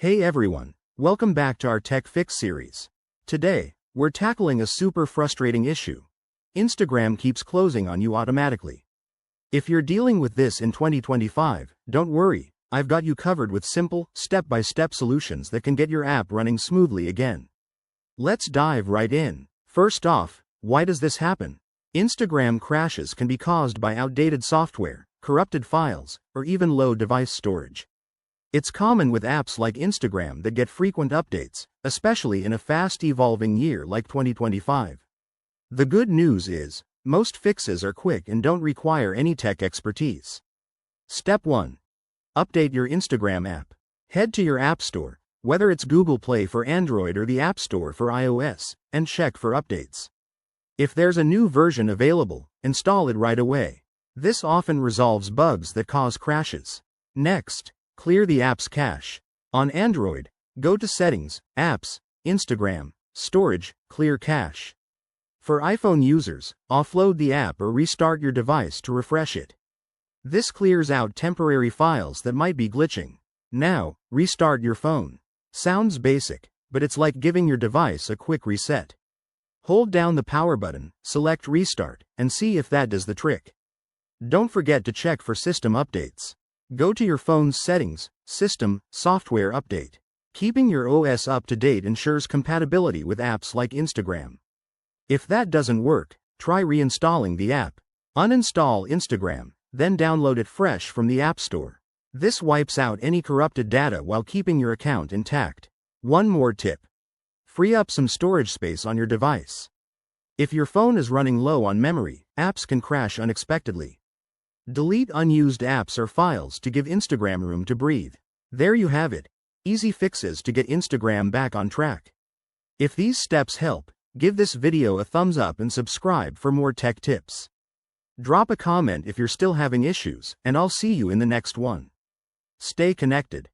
Hey everyone, welcome back to our Tech Fix series. Today, we're tackling a super frustrating issue. Instagram keeps closing on you automatically. If you're dealing with this in 2025, don't worry, I've got you covered with simple, step-by-step solutions that can get your app running smoothly again. Let's dive right in. First off, why does this happen? Instagram crashes can be caused by outdated software, corrupted files, or even low device storage. It's common with apps like Instagram that get frequent updates, especially in a fast-evolving year like 2025. The good news is, most fixes are quick and don't require any tech expertise. Step 1. Update your Instagram app. Head to your App Store, whether it's Google Play for Android or the App Store for iOS, and check for updates. If there's a new version available, install it right away. This often resolves bugs that cause crashes. Next, clear the app's cache. On Android, go to Settings, Apps, Instagram, Storage, Clear Cache. For iPhone users, offload the app or restart your device to refresh it. This clears out temporary files that might be glitching. Now, restart your phone. Sounds basic, but it's like giving your device a quick reset. Hold down the power button, select Restart, and see if that does the trick. Don't forget to check for system updates. Go to your phone's Settings, System, Software Update. Keeping your OS up to date ensures compatibility with apps like Instagram. If that doesn't work, try reinstalling the app. Uninstall Instagram, then download it fresh from the App Store. This wipes out any corrupted data while keeping your account intact. One more tip. Free up some storage space on your device. If your phone is running low on memory, apps can crash unexpectedly. Delete unused apps or files to give Instagram room to breathe. There you have it. Easy fixes to get Instagram back on track. If these steps help, give this video a thumbs up and subscribe for more tech tips. Drop a comment if you're still having issues, and I'll see you in the next one. Stay connected.